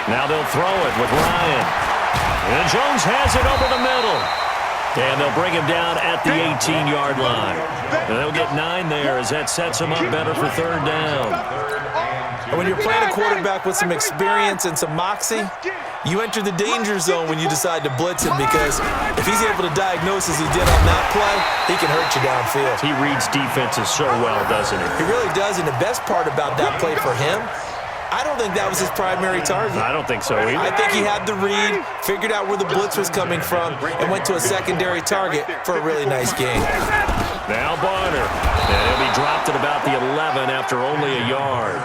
Now they'll throw it with Ryan. And Jones has it over the middle. And they'll bring him down at the 18-yard line. And they'll get 9 there as that sets him up better for third down. And when you're playing a quarterback with some experience and some moxie, you enter the danger zone when you decide to blitz him, because if he's able to diagnose as he did on that play, he can hurt you downfield. He reads defenses so well, doesn't he? He really does, and the best part about that play for him, I don't think that was his primary target. I don't think so either. I think he had the read, figured out where the blitz was coming from, and went to a secondary target for a really nice game. Now Barner. And he'll be dropped at about the 11 after only a yard.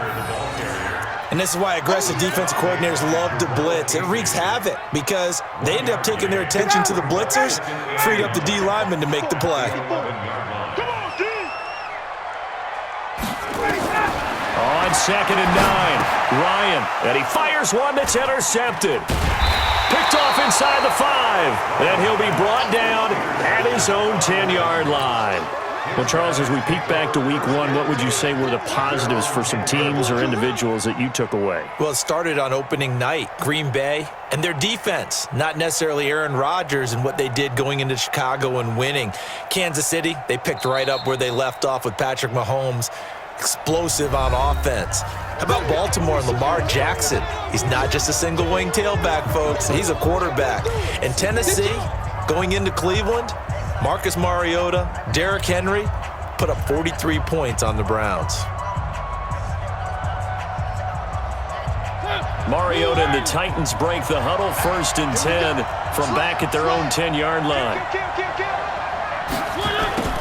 And this is why aggressive defensive coordinators love to blitz. It wreaks havoc because they end up taking their attention to the blitzers, freed up the D lineman to make the play. On 2nd and 9, Ryan, and he fires one that's intercepted. Picked off inside the 5, and he'll be brought down at his own 10-yard line. Well, Charles, as we peek back to week 1, what would you say were the positives for some teams or individuals that you took away? Well, it started on opening night. Green Bay and their defense, not necessarily Aaron Rodgers and what they did going into Chicago and winning. Kansas City, they picked right up where they left off with Patrick Mahomes. Explosive on offense. How about Baltimore and Lamar Jackson? He's not just a single-wing tailback, folks. He's a quarterback. And Tennessee, going into Cleveland, Marcus Mariota, Derrick Henry put up 43 points on the Browns. Mariota and the Titans break the huddle, 1st and 10 from back at their own 10-yard line.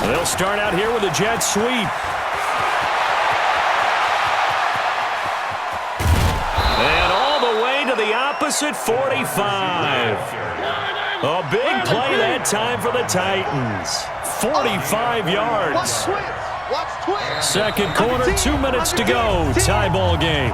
They'll start out here with a jet sweep. And all the way to the opposite 45. A big play that time for the Titans. 45 yards. Second quarter, 2 minutes to go. Tie ball game.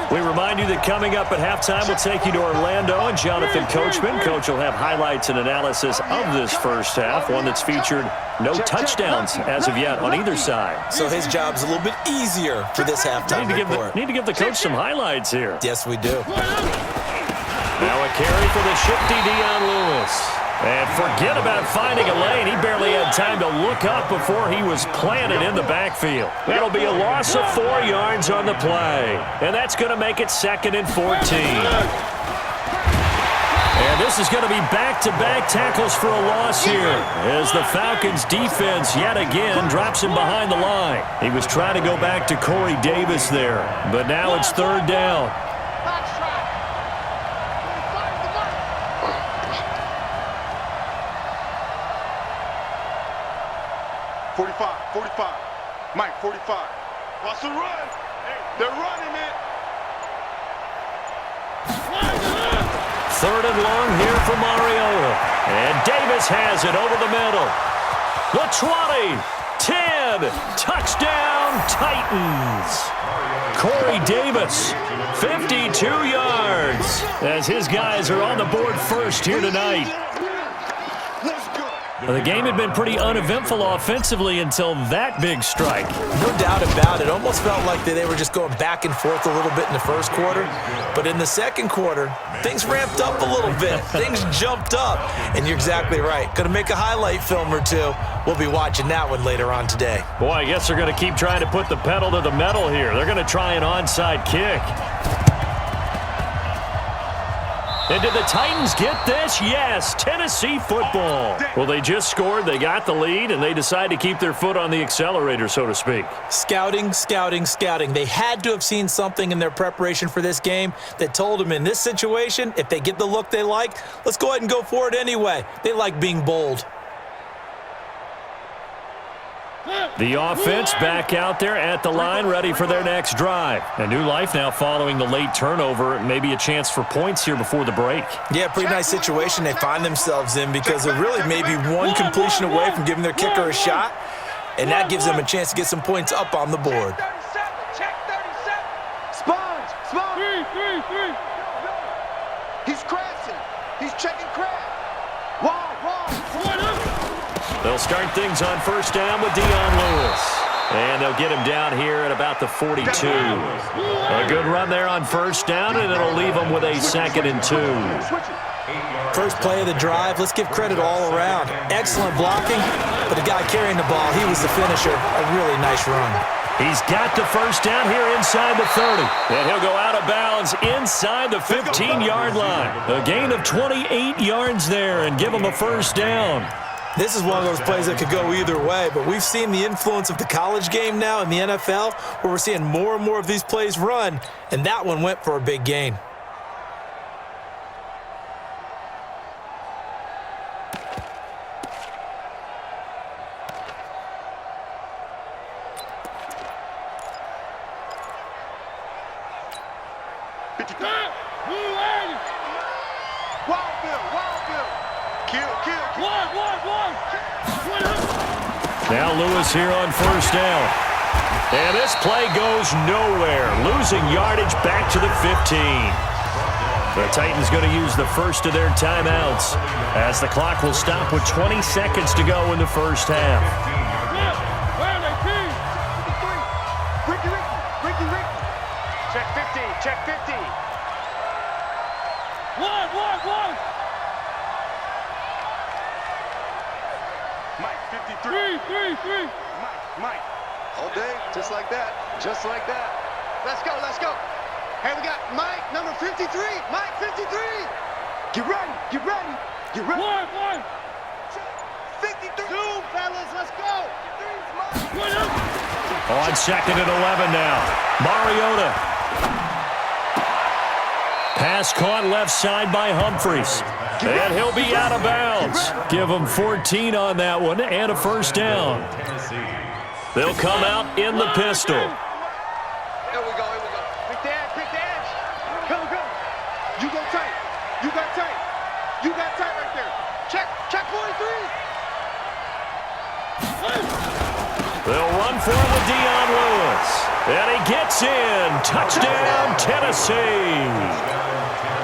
We remind you that coming up at halftime, we'll take you to Orlando and Jonathan Coachman. Coach will have highlights and analysis of this first half, one that's featured no touchdowns as of yet on either side. So his job's a little bit easier for this halftime report. Need to give the coach some highlights here. Yes, we do. Now a carry for the shifty Dion Lewis. And forget about finding a lane. He barely had time to look up before he was planted in the backfield. That'll be a loss of 4 yards on the play. And that's going to make it 2nd and 14. And this is going to be back-to-back tackles for a loss here as the Falcons' defense yet again drops him behind the line. He was trying to go back to Corey Davis there, but now it's 3rd down. Mike, 45. Wants to run. They're running it. 3rd and long here for Mariota. And Davis has it over the middle. The 20, 10, touchdown Titans. Corey Davis, 52 yards, as his guys are on the board first here tonight. The game had been pretty uneventful offensively until that big strike. No doubt about it. Almost felt like they were just going back and forth a little bit in the first quarter. But in the second quarter, things ramped up a little bit. Things jumped up. And you're exactly right. Going to make a highlight film or two. We'll be watching that one later on today. Boy, I guess they're going to keep trying to put the pedal to the metal here. They're going to try an onside kick. And did the Titans get this? Yes, Tennessee football. Well, they just scored, they got the lead, and they decide to keep their foot on the accelerator, so to speak. Scouting, scouting, scouting. They had to have seen something in their preparation for this game that told them in this situation, if they get the look they like, let's go ahead and go for it anyway. They like being bold. The offense back out there at the line, ready for their next drive. A new life now following the late turnover. Maybe a chance for points here before the break. Yeah, pretty nice situation they find themselves in because they're really maybe one completion away from giving their kicker a shot, and that gives them a chance to get some points up on the board. Check 37. Sponge. Three. He's crashing. He's checking crash. Wrong. They'll start things on 1st down with Dion Lewis. And they'll get him down here at about the 42. A good run there on first down, and it'll leave him with a 2nd and 2. First play of the drive, let's give credit all around. Excellent blocking, but the guy carrying the ball, he was the finisher. A really nice run. He's got the first down here inside the 30. And he'll go out of bounds inside the 15-yard line. A gain of 28 yards there and give him a first down. This is one of those plays that could go either way, but we've seen the influence of the college game now in the NFL, where we're seeing more and more of these plays run, and that one went for a big gain. Now Lewis here on first down. And this play goes nowhere. Losing yardage back to the 15. The Titans going to use the first of their timeouts as the clock will stop with 20 seconds to go in the first half. Check 50, check 50. One. Mike, 53. Three. Mike. All day, just like that. Just like that. Let's go. Hey, we got Mike, number 53. Mike, 53. Get ready. One. 53. Two, fellas, let's go. On 2nd and 11 now. Mariota. Pass caught left side by Humphries. And he'll be out of bounds. Give him 14 on that one and a first down. They'll come out in the pistol. Here we go. Quick the edge. Come. You go tight. You got tight right there. Check 43. They'll run for it with Dion Lewis. And he gets in. Touchdown, Tennessee.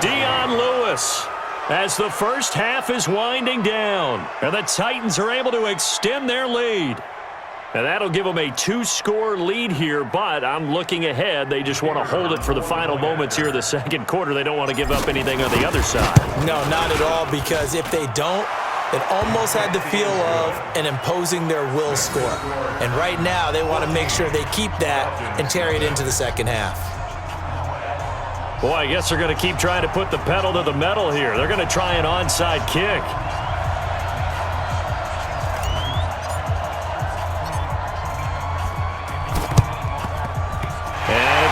Dion Lewis, as the first half is winding down. And the Titans are able to extend their lead. And that'll give them a 2-score lead here, but I'm looking ahead. They just want to hold it for the final moments here of the second quarter. They don't want to give up anything on the other side. No, not at all, because if they don't, it almost had the feel of an imposing their will score. And right now, they want to make sure they keep that and carry it into the second half. Boy, I guess they're going to keep trying to put the pedal to the metal here. They're going to try an onside kick.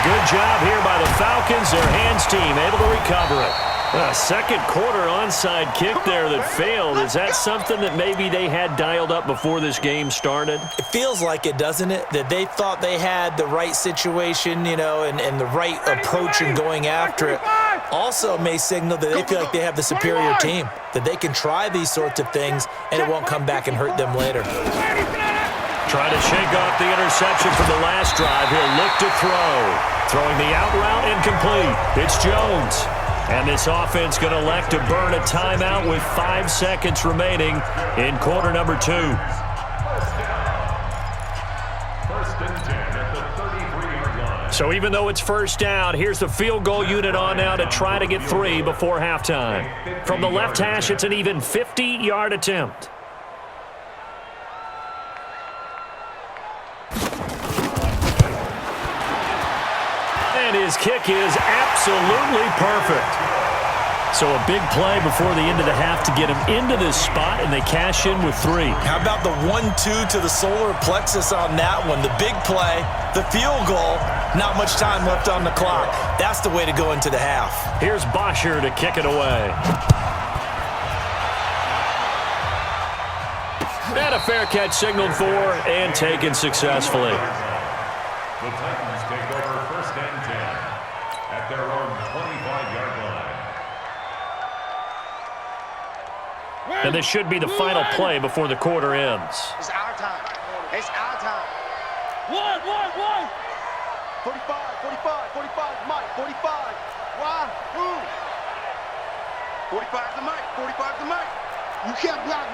Good job here by the Falcons. Their hands team able to recover it. A second quarter onside kick there that failed. Is that something that maybe they had dialed up before this game started? It feels like it, doesn't it? That they thought they had the right situation, and the right approach in going after it. Also may signal that they feel like they have the superior team, that they can try these sorts of things and it won't come back and hurt them later. Trying to shake off the interception from the last drive. He'll look to throw. Throwing the out route incomplete. It's Jones. And this offense going to elect to burn a timeout with 5 seconds remaining in quarter number 2. So even though it's first down, here's the field goal unit on now to try to get 3 before halftime. From the left hash, it's an even 50-yard attempt. His kick is absolutely perfect. So a big play before the end of the half to get him into this spot, and they cash in with 3. How about the 1-2 to the solar plexus on that one? The big play, the field goal, not much time left on the clock. That's the way to go into the half. Here's Bosher to kick it away. And a fair catch signaled for and taken successfully. The Titans take over first and 10 at their own 25-yard line. And this should be the final play before the quarter ends. It's our time. It's our time. One. 45, Mike, 45. Why? Who? 45 to Mike, 45 to Mike. You can't block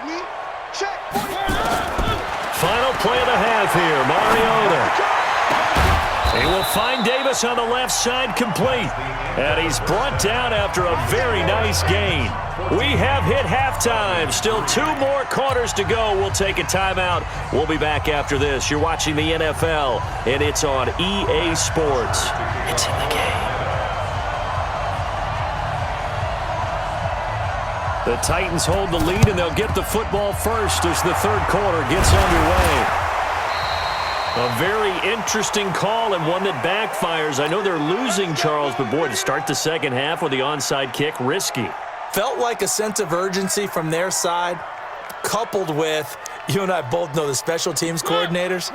me. Check. 45. Final play of the half here. He will find Davis on the left side complete. And he's brought down after a very nice gain. We have hit halftime. Still 2 more quarters to go. We'll take a timeout. We'll be back after this. You're watching the NFL, and it's on EA Sports. It's in the game. The Titans hold the lead, and they'll get the football first as the third quarter gets underway. A very interesting call and one that backfires. I know they're losing, Charles, but boy, to start the second half with the onside kick, risky. Felt like a sense of urgency from their side, coupled with, you and I both know the special teams coordinators.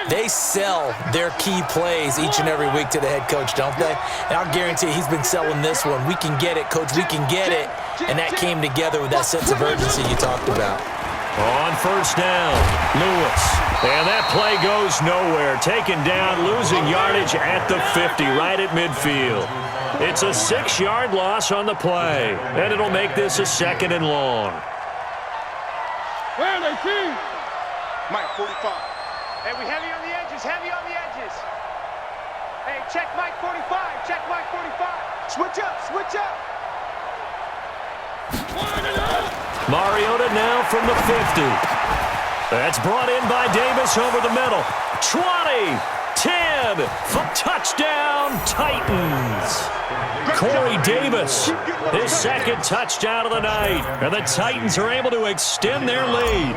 They sell their key plays each and every week to the head coach, don't they? And I'll guarantee he's been selling this one. We can get it, coach, we can get it. And that came together with that sense of urgency you talked about. On first down, Lewis. And that play goes nowhere. Taken down, losing yardage at the 50, right at midfield. It's a 6-yard loss on the play, and it'll make this a 2nd and long. Where are they, team? Mike, 45. Hey, we heavy on the edges, heavy on the edges. Hey, check Mike 45, check Mike 45. Switch up, switch up. Mariota now from the 50. That's brought in by Davis over the middle. 20, 10, touchdown Titans. Corey Davis, his 2nd touchdown of the night. And the Titans are able to extend their lead.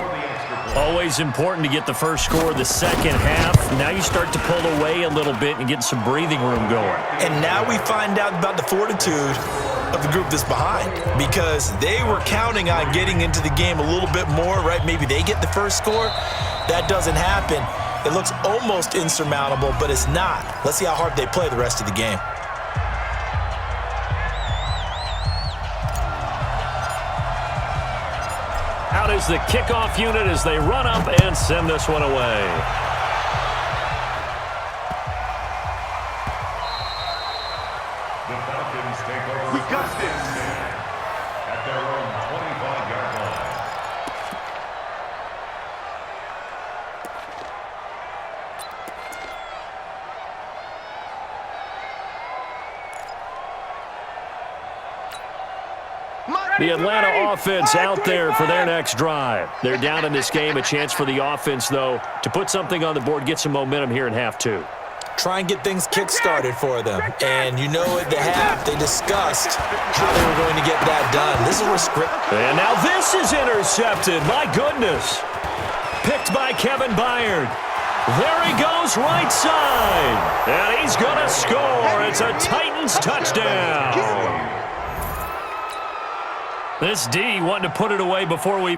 Always important to get the first score of the second half. Now you start to pull away a little bit and get some breathing room going. And now we find out about the fortitude of the group that's behind, because they were counting on getting into the game a little bit more, right? Maybe they get the first score. That doesn't happen. It looks almost insurmountable, but it's not. Let's see how hard they play the rest of the game. Out is the kickoff unit as they run up and send this one away. The Falcons take over. We got this. At their own 25-yard line. The Atlanta offense out there for their next drive. They're down in this game. A chance for the offense, though, to put something on the board, get some momentum here in half 2. Try and get things kick-started for them. And you know at the half, they discussed how they were going to get that done. This is restricted. And now this is intercepted. My goodness. Picked by Kevin Byard. There he goes, right side. And he's going to score. It's a Titans touchdown. This D wanting to put it away before we...